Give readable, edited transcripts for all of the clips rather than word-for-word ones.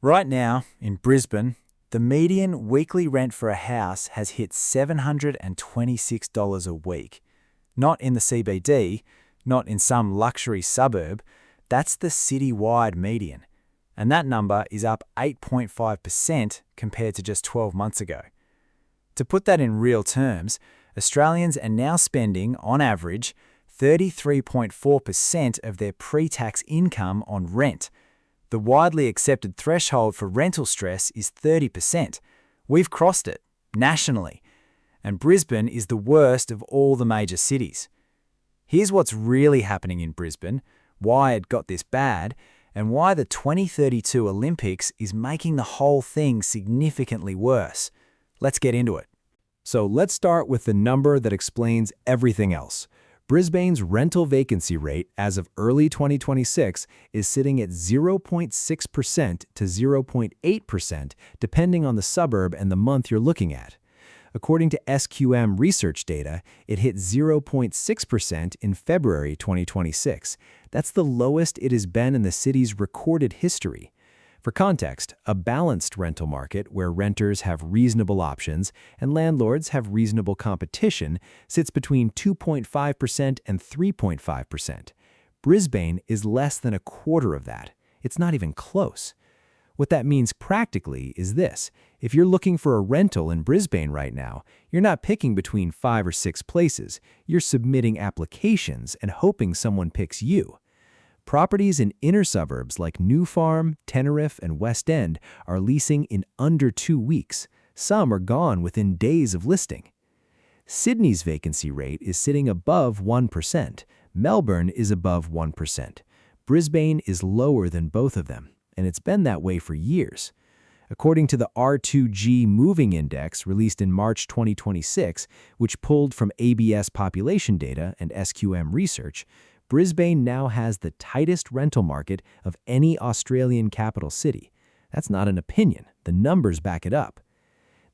Right now, in Brisbane, the median weekly rent for a house has hit $726 a week. Not in the CBD, not in some luxury suburb, that's the citywide median. And that number is up 8.5% compared to just 12 months ago. To put that in real terms, Australians are now spending, on average, 33.4% of their pre-tax income on rent. The widely accepted threshold for rental stress is 30%. We've crossed it, nationally. And Brisbane is the worst of all the major cities. Here's what's really happening in Brisbane, why it got this bad, and why the 2032 Olympics is making the whole thing significantly worse. Let's get into it. So let's start with the number that explains everything else. Brisbane's rental vacancy rate as of early 2026 is sitting at 0.6% to 0.8%, depending on the suburb and the month you're looking at. According to SQM research data, it hit 0.6% in February 2026. That's the lowest it has been in the city's recorded history. For context, a balanced rental market where renters have reasonable options and landlords have reasonable competition sits between 2.5% and 3.5%. Brisbane is less than a quarter of that. It's not even close. What that means practically is this: if you're looking for a rental in Brisbane right now, you're not picking between 5 or 6 places. You're submitting applications and hoping someone picks you. Properties in inner suburbs like New Farm, Tenerife, and West End are leasing in under 2 weeks. Some are gone within days of listing. Sydney's vacancy rate is sitting above 1%. Melbourne is above 1%. Brisbane is lower than both of them, and it's been that way for years. According to the R2G Moving Index released in March 2026, which pulled from ABS population data and SQM research, Brisbane now has the tightest rental market of any Australian capital city. That's not an opinion. The numbers back it up.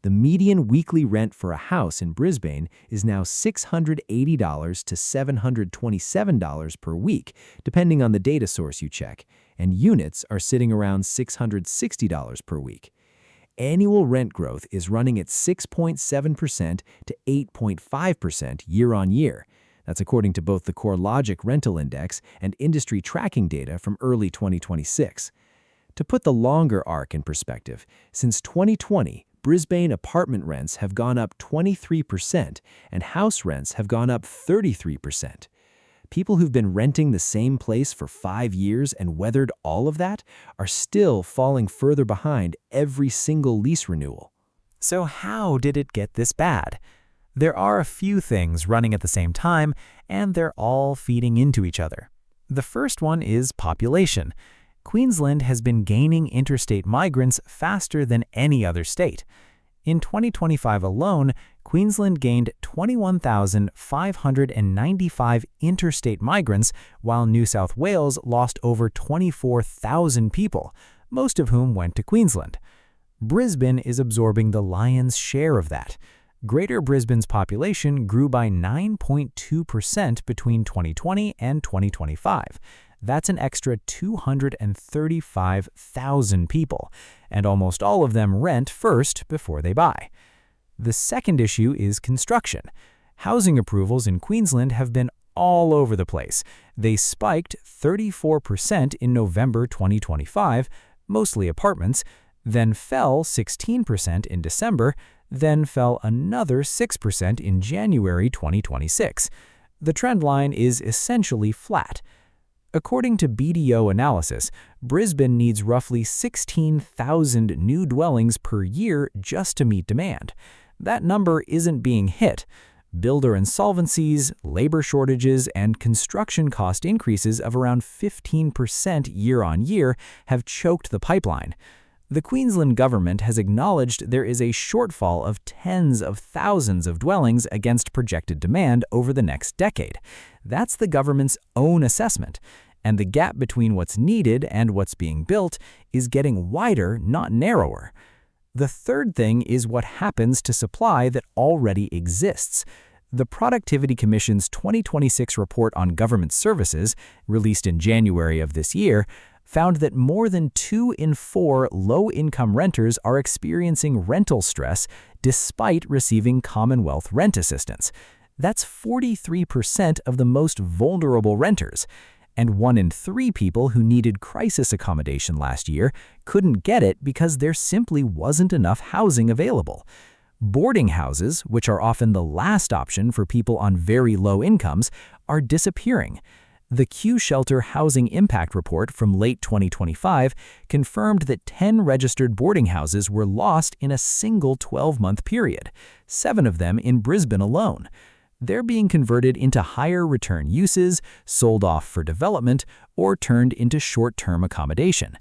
The median weekly rent for a house in Brisbane is now $680 to $727 per week, depending on the data source you check, and units are sitting around $660 per week. Annual rent growth is running at 6.7% to 8.5% year on year. That's according to both the CoreLogic Rental Index and industry tracking data from early 2026. To put the longer arc in perspective, since 2020, Brisbane apartment rents have gone up 23% and house rents have gone up 33%. People who've been renting the same place for 5 years and weathered all of that are still falling further behind every single lease renewal. So how did it get this bad? There are a few things running at the same time, and they're all feeding into each other. The first one is population. Queensland has been gaining interstate migrants faster than any other state. In 2025 alone, Queensland gained 21,595 interstate migrants, while New South Wales lost over 24,000 people, most of whom went to Queensland. Brisbane is absorbing the lion's share of that. Greater Brisbane's population grew by 9.2% between 2020 and 2025. That's an extra 235,000 people, and almost all of them rent first before they buy. The second issue is construction. Housing approvals in Queensland have been all over the place. They spiked 34% in November 2025, mostly apartments, then fell 16% in December, then fell another 6% in January 2026. The trend line is essentially flat. According to BDO analysis, Brisbane needs roughly 16,000 new dwellings per year just to meet demand. That number isn't being hit. Builder insolvencies, labor shortages, and construction cost increases of around 15% year on year have choked the pipeline. The Queensland government has acknowledged there is a shortfall of tens of thousands of dwellings against projected demand over the next decade. That's the government's own assessment, and the gap between what's needed and what's being built is getting wider, not narrower. The third thing is what happens to supply that already exists. The Productivity Commission's 2026 report on government services, released in January of this year, found that more than 2 in 4 low-income renters are experiencing rental stress despite receiving Commonwealth rent assistance. That's 43% of the most vulnerable renters. And 1 in 3 people who needed crisis accommodation last year couldn't get it because there simply wasn't enough housing available. Boarding houses, which are often the last option for people on very low incomes, are disappearing. The Q-Shelter Housing Impact Report from late 2025 confirmed that 10 registered boarding houses were lost in a single 12-month period, 7 of them in Brisbane alone. They're being converted into higher return uses, sold off for development, or turned into short-term accommodation.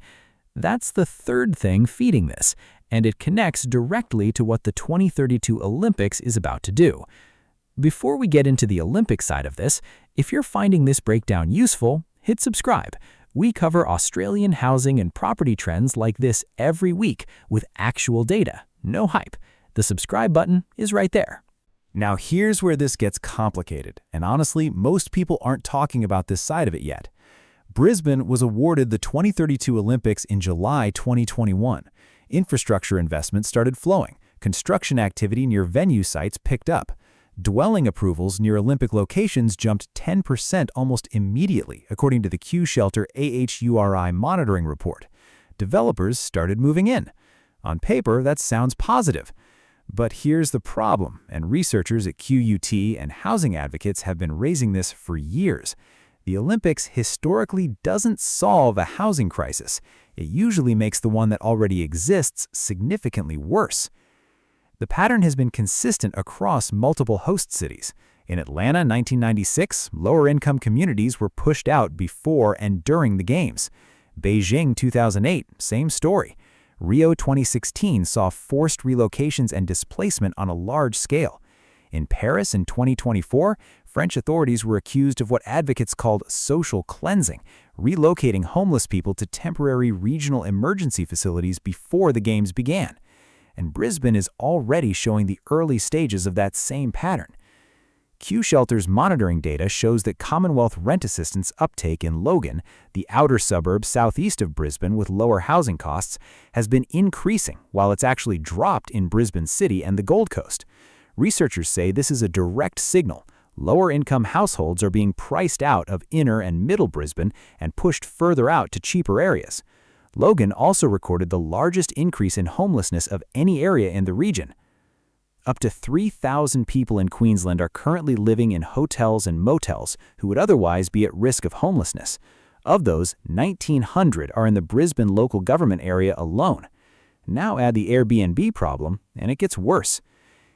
That's the third thing feeding this, and it connects directly to what the 2032 Olympics is about to do. Before we get into the Olympic side of this, if you're finding this breakdown useful, hit subscribe. We cover Australian housing and property trends like this every week with actual data, no hype. The subscribe button is right there. Now here's where this gets complicated, and honestly, most people aren't talking about this side of it yet. Brisbane was awarded the 2032 Olympics in July 2021. Infrastructure investment started flowing. Construction activity near venue sites picked up. Dwelling approvals near Olympic locations jumped 10% almost immediately, according to the Q-Shelter AHURI monitoring report. Developers started moving in. On paper, that sounds positive. But here's the problem, and researchers at QUT and housing advocates have been raising this for years. The Olympics historically doesn't solve a housing crisis. It usually makes the one that already exists significantly worse. The pattern has been consistent across multiple host cities. In Atlanta, 1996, lower-income communities were pushed out before and during the Games. Beijing, 2008, same story. Rio 2016 saw forced relocations and displacement on a large scale. In Paris in 2024, French authorities were accused of what advocates called social cleansing, relocating homeless people to temporary regional emergency facilities before the Games began. And Brisbane is already showing the early stages of that same pattern. Q-Shelter's monitoring data shows that Commonwealth rent assistance uptake in Logan, the outer suburb southeast of Brisbane with lower housing costs, has been increasing while it's actually dropped in Brisbane City and the Gold Coast. Researchers say this is a direct signal. Lower-income households are being priced out of inner and middle Brisbane and pushed further out to cheaper areas. Logan also recorded the largest increase in homelessness of any area in the region. Up to 3,000 people in Queensland are currently living in hotels and motels who would otherwise be at risk of homelessness. Of those, 1,900 are in the Brisbane local government area alone. Now add the Airbnb problem, and it gets worse.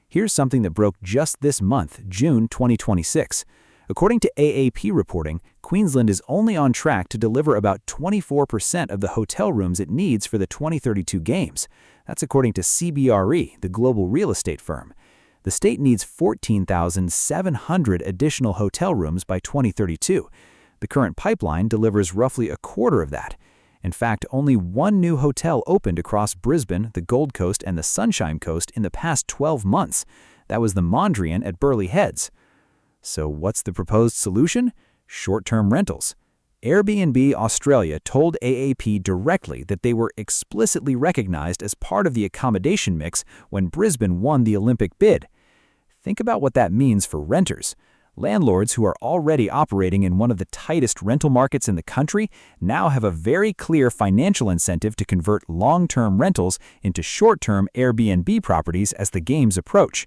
Here's something that broke just this month, June 2026. According to AAP reporting, Queensland is only on track to deliver about 24% of the hotel rooms it needs for the 2032 Games. That's according to CBRE, the global real estate firm. The state needs 14,700 additional hotel rooms by 2032. The current pipeline delivers roughly a quarter of that. In fact, only 1 new hotel opened across Brisbane, the Gold Coast, and the Sunshine Coast in the past 12 months. That was the Mondrian at Burleigh Heads. So what's the proposed solution? Short-term rentals. Airbnb Australia told AAP directly that they were explicitly recognized as part of the accommodation mix when Brisbane won the Olympic bid. Think about what that means for renters. Landlords who are already operating in one of the tightest rental markets in the country now have a very clear financial incentive to convert long-term rentals into short-term Airbnb properties as the Games approach.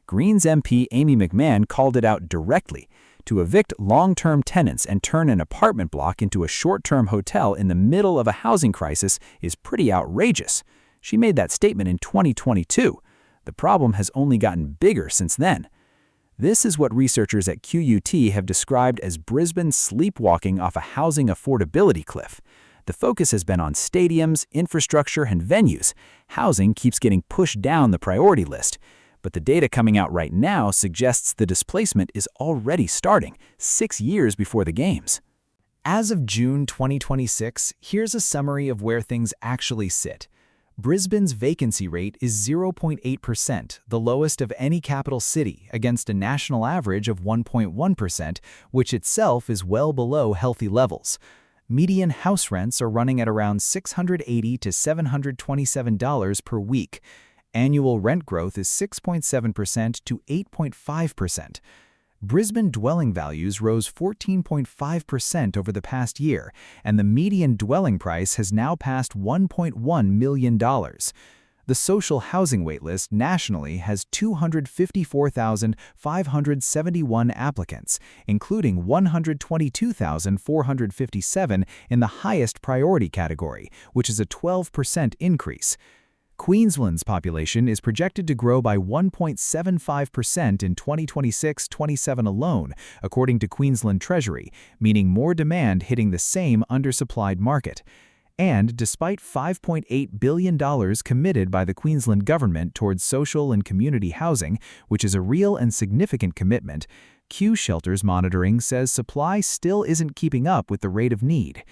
Greens MP Amy McMahon called it out directly. To evict long-term tenants and turn an apartment block into a short-term hotel in the middle of a housing crisis is pretty outrageous. She made that statement in 2022. The problem has only gotten bigger since then. This is what researchers at QUT have described as Brisbane sleepwalking off a housing affordability cliff. The focus has been on stadiums, infrastructure, and venues. Housing keeps getting pushed down the priority list. But the data coming out right now suggests the displacement is already starting, 6 years before the Games. As of June 2026, here's a summary of where things actually sit. Brisbane's vacancy rate is 0.8%, the lowest of any capital city, against a national average of 1.1%, which itself is well below healthy levels. Median house rents are running at around $680 to $727 per week. Annual rent growth is 6.7% to 8.5%. Brisbane dwelling values rose 14.5% over the past year, and the median dwelling price has now passed $1.1 million. The social housing waitlist nationally has 254,571 applicants, including 122,457 in the highest priority category, which is a 12% increase. Queensland's population is projected to grow by 1.75% in 2026-27 alone, according to Queensland Treasury, meaning more demand hitting the same undersupplied market. And despite $5.8 billion committed by the Queensland government towards social and community housing, which is a real and significant commitment, Q Shelters Monitoring says supply still isn't keeping up with the rate of need.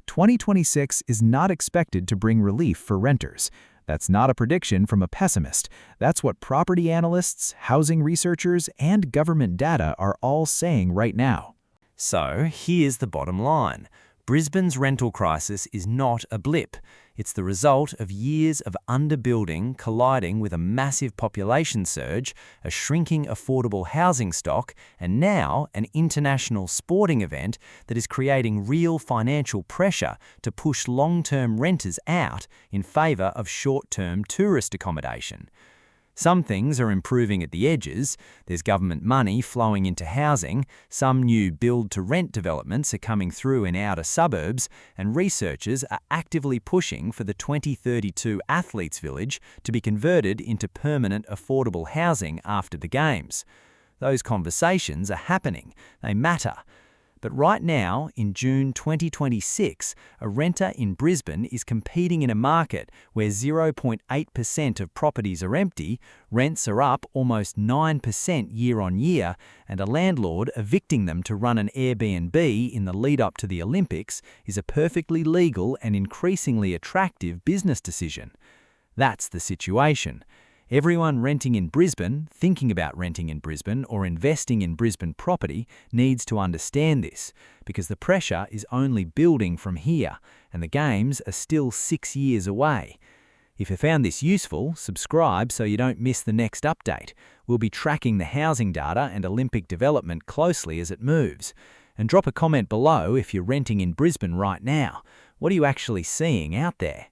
2026 is not expected to bring relief for renters. That's not a prediction from a pessimist. That's what property analysts, housing researchers, and government data are all saying right now. So here's the bottom line. Brisbane's rental crisis is not a blip. It's the result of years of underbuilding colliding with a massive population surge, a shrinking affordable housing stock, and now an international sporting event that is creating real financial pressure to push long-term renters out in favour of short-term tourist accommodation. Some things are improving at the edges. There's government money flowing into housing, some new build-to-rent developments are coming through in outer suburbs, and researchers are actively pushing for the 2032 Athletes Village to be converted into permanent affordable housing after the Games. Those conversations are happening. They matter. But right now, in June 2026, a renter in Brisbane is competing in a market where 0.8% of properties are empty, rents are up almost 9% year on year, and a landlord evicting them to run an Airbnb in the lead-up to the Olympics is a perfectly legal and increasingly attractive business decision. That's the situation. Everyone renting in Brisbane, thinking about renting in Brisbane, or investing in Brisbane property needs to understand this, because the pressure is only building from here, and the Games are still 6 years away. If you found this useful, subscribe so you don't miss the next update. We'll be tracking the housing data and Olympic development closely as it moves. And drop a comment below if you're renting in Brisbane right now. What are you actually seeing out there?